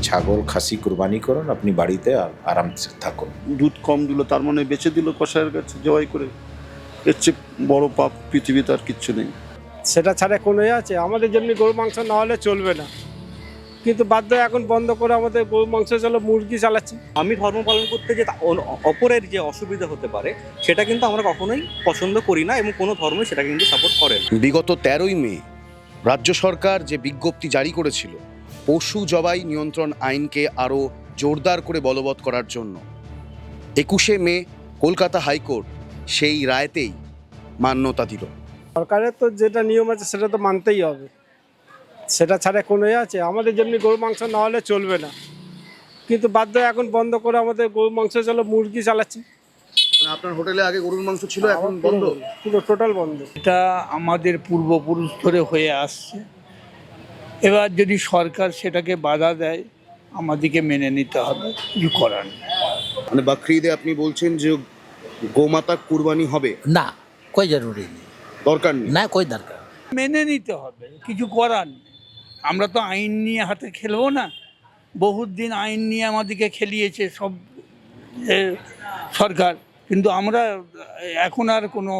ছাগল খাসি কুরবানি করুন, আপনি বাড়িতে আরামসে থাকুন। দুধ কম দিল তার মানে বেচে দিল কসাইয়ের কাছে জবাই করে। এর চেয়ে বড় পাপ পৃথিবীতে আর কিচ্ছু নেই। সেটা ছাড়া কোনো আছে? আমাদের যেমনি গরু মাংস না হলে চলবে না, কিন্তু বাধ্য এখন বন্ধ করে আমাদের গরু মাংস চলো মুরগি চালাচ্ছি। আমি ধর্ম পালন করতে যে অপরের যে অসুবিধা হতে পারে সেটা কিন্তু আমরা কখনোই পছন্দ করি না এবং কোনো ধর্মই সেটা কিন্তু সাপোর্ট করে না। বিগত 13ই মে রাজ্য সরকার যে বিজ্ঞপ্তি জারি করেছিল পশু জবাই নিয়ন্ত্রণ আইনকে আরও জোরদার করে বলবৎ করার জন্য, 21শে মে কলকাতা হাইকোর্ট সেই রায়তেই মান্যতা দিল। সরকারের তো যেটা নিয়ম আছে সেটা তো মানতেই হবে, সেটা ছাড়া কোনো আছে? আমাদের যেমনি গরু মাংস না হলে চলবে না, কিন্তু বাধ্য এখন বন্ধ করে আমাদের গরু মাংস চলো মুরগি চালাচ্ছি। আপনার হোটেলে আগে গরুর মাংস ছিল, এখন বন্ধ? পুরো টোটাল বন্ধ। এটা আমাদের পূর্বপুরুষ ধরে হয়ে আসছে। এবার যদি সরকার সেটাকে বাধা দেয় আমাদেরকে মেনে নিতে হবে, কিছু করার নেই। মানে বকরিদে আপনি বলছেন যে গোমাতা কুরবানি হবে, ना कोई ज़रूरी नहीं, দরকার নেই? ना कोई दरकार। মেনে নিতে হবে, কিছু করার নেই। আমরা তো আইন নিয়ে হাতে খেলবো না। বহুত দিন আইন নিয়ে আমাদেরকে খেলিয়েছে সব সরকার, কিন্তু আমরা এখন আর কোনো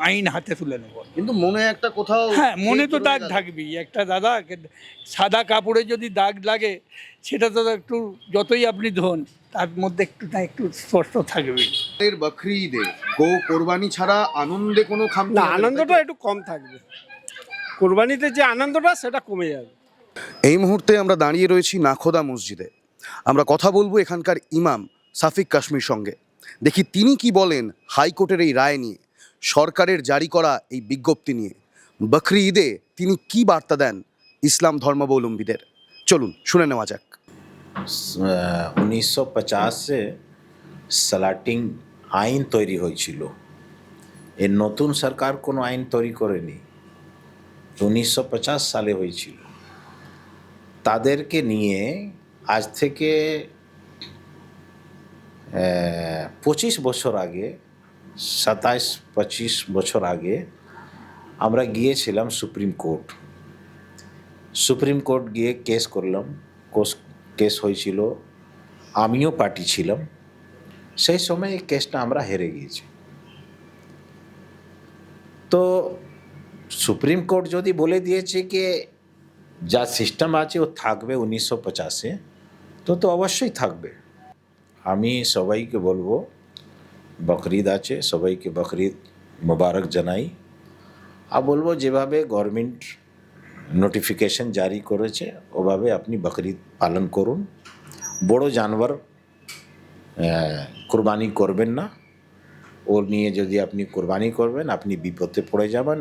আইন হাতে তুলে নেব না। কিন্তু মনে একটা কোথাও, হ্যাঁ, মনে তো দাগ থাকবেই একটা দাদা। সাদা কাপড়ে যদি দাগ লাগে সেটা তো একটু, যতই আপনি ধোন তার মধ্যে একটু না একটু স্পষ্ট থাকবেই। বকরিদে গো কোরবানি ছাড়া আনন্দে কোনো খামতি না, হবে না, আনন্দটা তাই তো? একটু কম থাকবে। কোরবানিতে যে আনন্দটা সেটা কমে যাবে। এই মুহূর্তে আমরা দাঁড়িয়ে রয়েছি নাখোদা মসজিদে। আমরা কথা বলবো এখানকার ইমাম সাফিক কাশ্মীর সঙ্গে। দেখি তিনি কি বলেন হাইকোর্টের এই রায় নিয়ে, সরকারের জারি করা এই বিজ্ঞপ্তি নিয়ে, বকরি ঈদে তিনি কি বার্তা দেন ইসলাম ধর্মাবলম্বীদের। চলুন শুনে নেওয়া যাক। 1950 সে স্যালাটিং আইন তৈরি হয়েছিল। এর নতুন সরকার কোনো আইন তৈরি করেনি, 1950 সালে হয়েছিল। তাদেরকে নিয়ে আজ থেকে 25 বছর আগে, 27-25 বছর আগে আমরা গিয়েছিলাম সুপ্রিম কোর্ট। সুপ্রিম কোর্ট গিয়ে কেস করলাম। কেস হয়েছিল, আমিও পার্টি ছিলাম। সেই সময় এই কেসটা আমরা হেরে গিয়েছি। তো সুপ্রিম কোর্ট যদি বলে দিয়েছে কি যা সিস্টেম আছে ও থাকবে 1950-এ, তো অবশ্যই থাকবে। আমি সবাইকে বলবো, বকরিদ আছে, সবাইকে বকরিদ মোবারক জানাই। আর বলবো যেভাবে গভর্নমেন্ট নোটিফিকেশন জারি করেছে ওভাবে আপনি বকরিদ পালন করুন। বড় জানোয়ার কুরবানি করবেন না। ওর নিয়ে যদি আপনি কুরবানি করবেন আপনি বিপদে পড়ে যাবেন।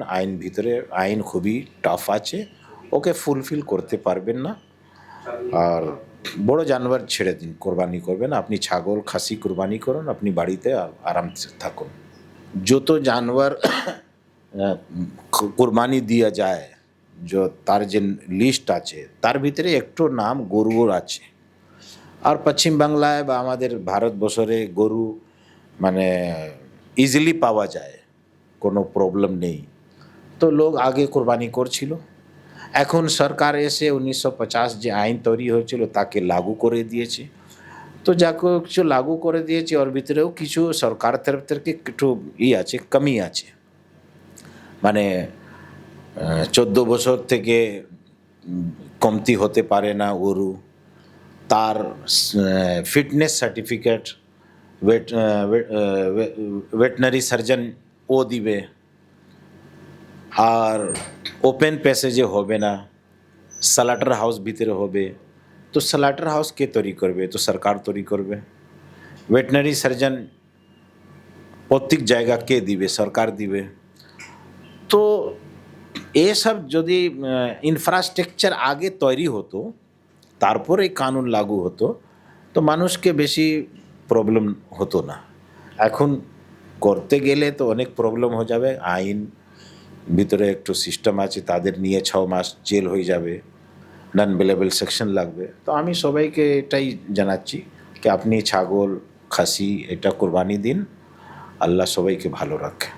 আইন খুবই টাফ আছে, ওকে ফুলফিল করতে পারবেন না। আর বড় জানোয়ার ছেড়ে দিন, কোরবানি করবেন। আপনি ছাগল খাসি কুরবানি করুন, আপনি বাড়িতে আরামসে থাকুন। যত জানোয়ার কুরবানি দেওয়া যায়, তার যে লিস্ট আছে তার ভিতরে একটু নাম গরুর আছে। আর পশ্চিম বাংলায় বা আমাদের ভারতবর্ষে গরু মানে ইজিলি পাওয়া যায়, কোনো প্রবলেম নেই। তো লোক আগে কোরবানি করছিল। এখন সরকার এসে 1950 যে আইন তৈরি হয়েছিল তাকে লাগু করে দিয়েছে। তো যা কিছু লাগু করে দিয়েছে ওর ভিতরেও কিছু সরকার তরফ থেকে একটু আছে, কমি আছে। মানে 14 বছর থেকে কমতি হতে পারে না গরু। তার ফিটনেস সার্টিফিকেট ভেটেনারি সার্জন ও দিবে। আর ওপেন প্যাসেজে হবে না, স্লাটার হাউস ভিতরে হবে। তো স্লাটার হাউস কে তৈরি করবে? তো সরকার তৈরি করবে। ভেটেনারি সার্জন প্রত্যেক জায়গা কে দিবে? সরকার দিবে। তো এসব যদি ইনফ্রাস্ট্রাকচার আগে তৈরি হতো তারপর এই কানুন লাগু হতো তো মানুষকে বেশি প্রবলেম হতো না। এখন করতে গেলে তো অনেক প্রবলেম হয়ে যাবে। আইন ভিতরে একটু সিস্টেম আছে, তাদের নিয়ে 6 মাস জেল হয়ে যাবে, নন বেলেবল সেকশন লাগবে। তো আমি সবাইকে এটাই জানাচ্ছি কি আপনি ছাগল খাসি এটা কোরবানি দিন, আল্লাহ সবাইকে ভালো রাখে।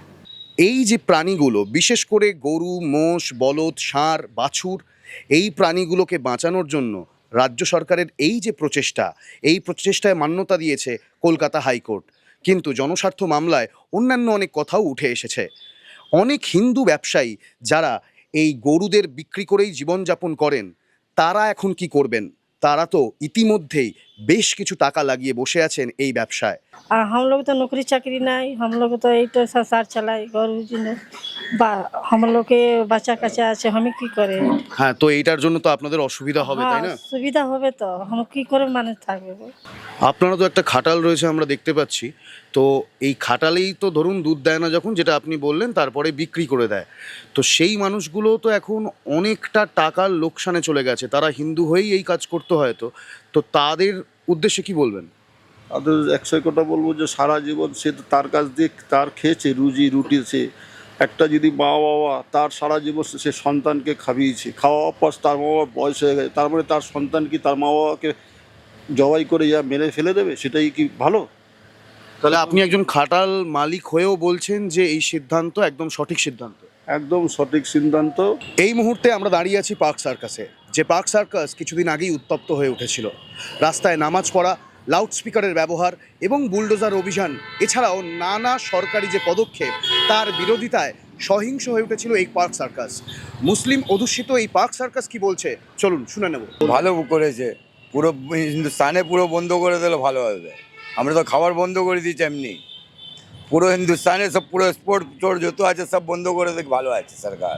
এই যে প্রাণীগুলো, বিশেষ করে গরু, মোষ, বলদ, ষাঁড়, বাছুর, এই প্রাণীগুলোকে বাঁচানোর জন্য রাজ্য সরকারের এই যে প্রচেষ্টা, এই প্রচেষ্টায় মান্যতা দিয়েছে কলকাতা হাইকোর্ট, কিন্তু জনস্বার্থ মামলায় অন্যান্য অনেক কথাও উঠে এসেছে। অনেক হিন্দু ব্যবসায়ী যারা এই গরুদের বিক্রি করেই জীবনযাপন করেন, তারা এখন কি করবেন? তারা তো ইতিমধ্যেই বেশ কিছু টাকা লাগিয়ে বসে আছেন এই ব্যবসায়। हम लोग तो नौकरी चाकरी नहीं, हम लोग तो यही तो संसार चलाई गौरव जी ने हम लोग के बच्चा कच्चा আছে আমি কি করে। হ্যাঁ, তো এইটার জন্য তো আপনাদের অসুবিধা হবে, তাই না? সুবিধা হবে তো, हम কি করে মানুষ থাকবে। আপনারা তো একটা খাটাল রয়েছে আমরা দেখতে পাচ্ছি, তো এই খাটালেই তো ধরুন দুধ দেয় না যখন, যেটা আপনি বললেন, তারপরে বিক্রি করে দেয়, তো সেই মানুষগুলো তো এখন অনেকটা টাকার লোকসানে চলে গেছে, তারা হিন্দু হয়েই এই কাজ করতে হয়তো, তো তাদের উদ্দেশ্যে কি বলবেন? তাদের একশোই কথা বলবো যে সারা জীবন সে তো তার কাছ দিয়ে তার খেয়েছে, রুজি রুটিছে। একটা যদি মা বাবা তার সারা জীবন সে সন্তানকে খাইয়েছে, খাওয়ার পর তার মা বাবা বয়স হয়ে গেছে, তারপরে তার সন্তান কি তার মা বাবাকে জবাই করে যা মেরে ফেলে দেবে? সেটাই কি ভালো? তাহলে আপনি একজন খাটাল মালিক হয়েও বলছেন যে এই সিদ্ধান্ত একদম সঠিক সিদ্ধান্ত? একদম সঠিক সিদ্ধান্ত। এই মুহূর্তে আমরা দাঁড়িয়ে আছি পার্ক সার্কাসে, যে পার্ক সার্কাস কিছুদিন আগেই উত্তপ্ত হয়ে উঠেছিল। রাস্তায় নামাজ পড়া, লাউডস্পিকারের ব্যবহার এবং বুলডোজার অভিযান, এছাড়াও নানা সরকারি যে পদক্ষেপ, তার বিরোধিতায় সহিংস হয়ে উঠেছিল এই পার্ক সার্কাস। মুসলিম অধ্যুষিত এই পার্ক সার্কাস কি বলছে চলুন শুনে নেব। ভালো করেছে, পুরো হিন্দুস্তানে পুরো বন্ধ করে দিলে ভালো হবে। আমরা তো খাবার বন্ধ করে দিয়েছি এমনি, পুরো হিন্দুস্তানে সব পুরো স্পোর্ট চোর যত আছে সব বন্ধ করে দিলে ভালো আছে সরকার।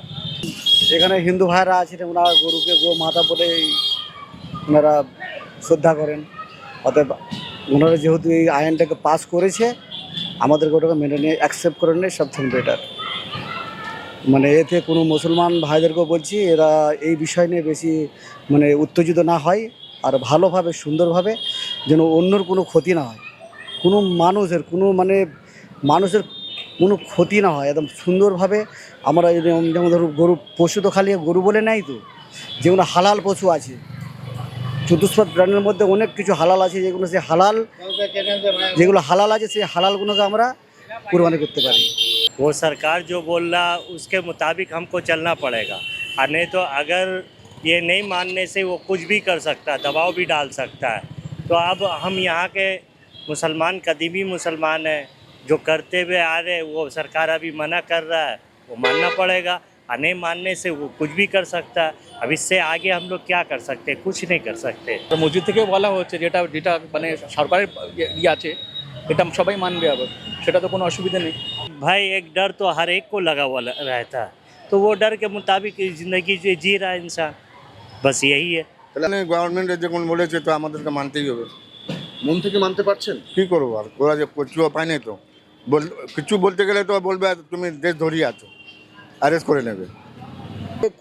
এখানে হিন্দু ভাইরা আছেন, ওনারা গরুকে গো মাতা বলে ওনারা শ্রদ্ধা করেন। অতএব ওনারা যেহেতু এই আইনটাকে পাস করেছে, আমাদেরকে ওটাকে মেনে নিয়ে অ্যাকসেপ্ট করে নিয়ে সব থেকে বেটার। মানে এতে কোনো মুসলমান ভাইদেরকেও বলছি, এরা এই বিষয় নিয়ে বেশি মানে উত্তেজিত না হয়, আর ভালোভাবে সুন্দরভাবে যেন অন্যর কোনো ক্ষতি না হয়, কোনো মানুষের কোনো ক্ষতি না হয়, একদম সুন্দরভাবে আমরা যেমন ধরুন গরু পশু তো খালি গরু বলে নেই, তো যেগুলো হালাল পশু আছে, চতুষ্পদ প্রাণীর মধ্যে অনেক কিছু হালাল আছে, যেগুলো হালাল আছে সেই হালালগুলোকে আমরা কুরবানি করতে পারি। वो सरकार जो बोल रहा उसके मुताबिक हमको चलना पड़ेगा, और नहीं तो अगर ये नहीं मानने से वो कुछ भी कर सकता है, दबाव भी डाल सकता है। तो अब हम यहाँ के मुसलमान कदीमी मुसलमान हैं, जो करते हुए आ रहे, वो सरकार अभी मना कर रहा है, वो मानना पड़ेगा। और नहीं मानने से वो कुछ भी कर सकता है। अब इससे आगे हम लोग क्या कर सकते हैं? कुछ नहीं कर सकते। তো মসজিদ থেকে বলা হচ্ছে যেটা যেটা মানে সরকারের ইয়ে আছে, এটা সবাই মানবে, আবার সেটা তো কোনো অসুবিধা নেই। भाई एक डर तो हर एक को लगा हुआ रहता है, तो वो डर के मुताबिक ज़िंदगी जी रहा है इंसान, बस यही है। তাহলে গভর্নমেন্ট যখন বলেছে তো আমাদেরকে মানতেই হবে। মন থেকে মানতে পারছেন? কী করবো আর, ওরা যে কিছু পায় নাই তো কিছু বলতে গেলে তো বলবে তুমি দেশ ধরিয়ে আছো, অ্যারেস্ট করে নেবে।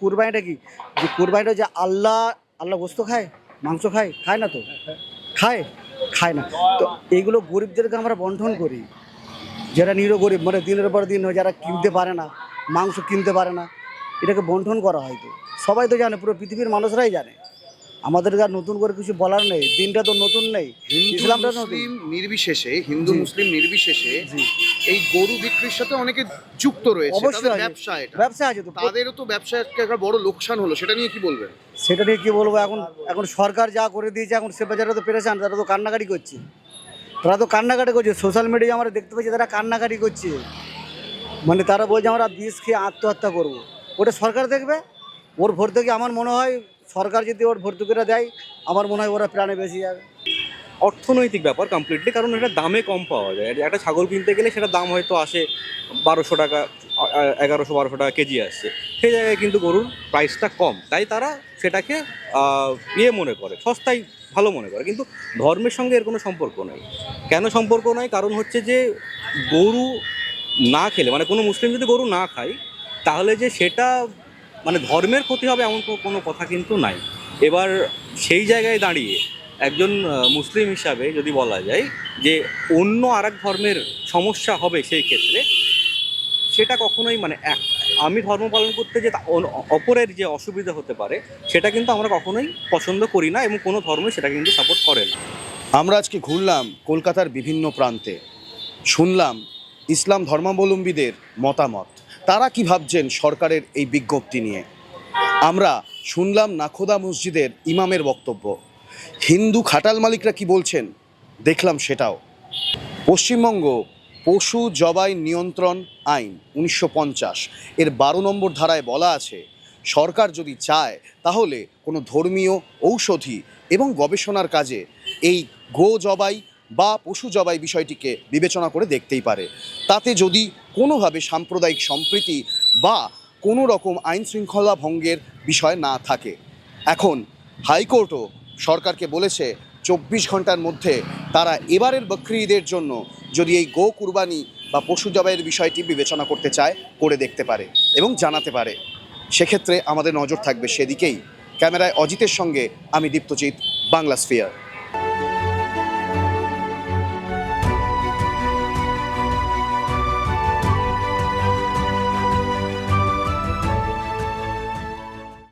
কুরবানিটা কি, যে কুরবানিটা যে আল্লাহ গোস্ত খায়, মাংস খায় না, তো খায় না, তো এইগুলো গরিবদেরকে আমরা বন্টন করি, যারা নিরো গরিব, মানে দিনের পর দিন যারা কিনতে পারে না, মাংস কিনতে পারে না, এটাকে বন্টন করা হয়। তো সবাই তো জানে, পুরো পৃথিবীর মানুষরাই জানে, আমাদের আর নতুন করে কিছু বলার নেই। দিনটা তো নতুন নেই, ইসলামটা মুসলিম নির্বিশেষে, হিন্দু মুসলিম নির্বিশেষে এই গরু বিক্রির সাথে অনেকে যুক্ত রয়েছে। অবশ্যই তাদের আছে। ব্যবসা, এটা ব্যবসা আছে, তো তাদেরও তো ব্যবসায় একটা বড় লোকসান হলো, সেটা নিয়ে কি বলবেন? সেটা নিয়ে কি বলবো, এখন সরকার যা করে দিয়েছে, এখন সে বাজারে তো পেরেছেন, তারা তো কান্নাকাটি করছে, সোশ্যাল মিডিয়ায় আমরা দেখতে পাচ্ছি তারা কান্নাকাটি করছে, মানে তারা বলছে আমরা বিষ খেয়ে আত্মহত্যা করবো। ওটা সরকার দেখবে, ওর ভর্তুকি আমার মনে হয় সরকার যদি ওর ভর্তুকিটা দেয়, আমার মনে হয় ওরা প্রাণে বেঁচে যাবে। অর্থনৈতিক ব্যাপার কমপ্লিটলি, কারণ এটা দামে কম পাওয়া যায়। একটা ছাগল কিনতে গেলে সেটা দাম হয়তো আসে 1200 টাকা, 1100-1200 টাকা কেজি আসছে, সেই জায়গায় কিন্তু গরুর প্রাইসটা কম, তাই তারা সেটাকে মনে করে, সস্তায় ভালো মনে করে। কিন্তু ধর্মের সঙ্গে এর কোনো সম্পর্ক নেই। কেন সম্পর্ক নাই? কারণ হচ্ছে যে গরু না খেলে, মানে কোনো মুসলিম যদি গরু না খায়, তাহলে যে সেটা মানে ধর্মের ক্ষতি হবে এমন কোনো কথা কিন্তু নাই। এবার সেই জায়গায় দাঁড়িয়ে একজন মুসলিম হিসাবে যদি বলা যায় যে অন্য আরেক ধর্মের সমস্যা হবে, সেই ক্ষেত্রে সেটা কখনোই মানে আমি ধর্ম পালন করতে যে অপরের যে অসুবিধা হতে পারে, সেটা কিন্তু আমরা কখনোই পছন্দ করি না, এবং কোনো ধর্মই সেটা কিন্তু সাপোর্ট করে না। আমরা আজকে ঘুরলাম কলকাতার বিভিন্ন প্রান্তে, শুনলাম ইসলাম ধর্মাবলম্বীদের মতামত, তারা কি ভাবছেন সরকারের এই বিজ্ঞপ্তি নিয়ে। আমরা শুনলাম নাখোদা মসজিদের ইমামের বক্তব্য। হিন্দু খাটাল মালিকরা কি বলছেন দেখলাম সেটাও। পশ্চিমবঙ্গ পশু জবাই নিয়ন্ত্রণ আইন 1950 এর 12 নম্বর ধারায় বলা আছে, সরকার যদি চায় তাহলে কোনো ধর্মীয়, ঔষধি এবং গবেষণার কাজে এই গো জবাই বা পশু জবাই বিষয়টিকে বিবেচনা করে দেখতেই পারে। তাতে যদি কোনোভাবে সাম্প্রদায়িক সম্প্রীতি বা কোনো রকম আইন শৃঙ্খলা ভঙ্গের বিষয় না থাকে। এখন হাইকোর্টও সরকারকে বলেছে 24 ঘন্টার মধ্যে তারা এবারের বকরি ঈদের জন্য যদি এই গো কুরবানি বা পশু জবাইয়ের বিষয়টি বিবেচনা করতে চায় করে দেখতে পারে এবং জানাতে পারে। সেক্ষেত্রে আমাদের নজর থাকবে সেদিকেই। ক্যামেরায় অজিতের সঙ্গে আমি দীপ্তজিৎ, বাংলা স্ফিয়ার।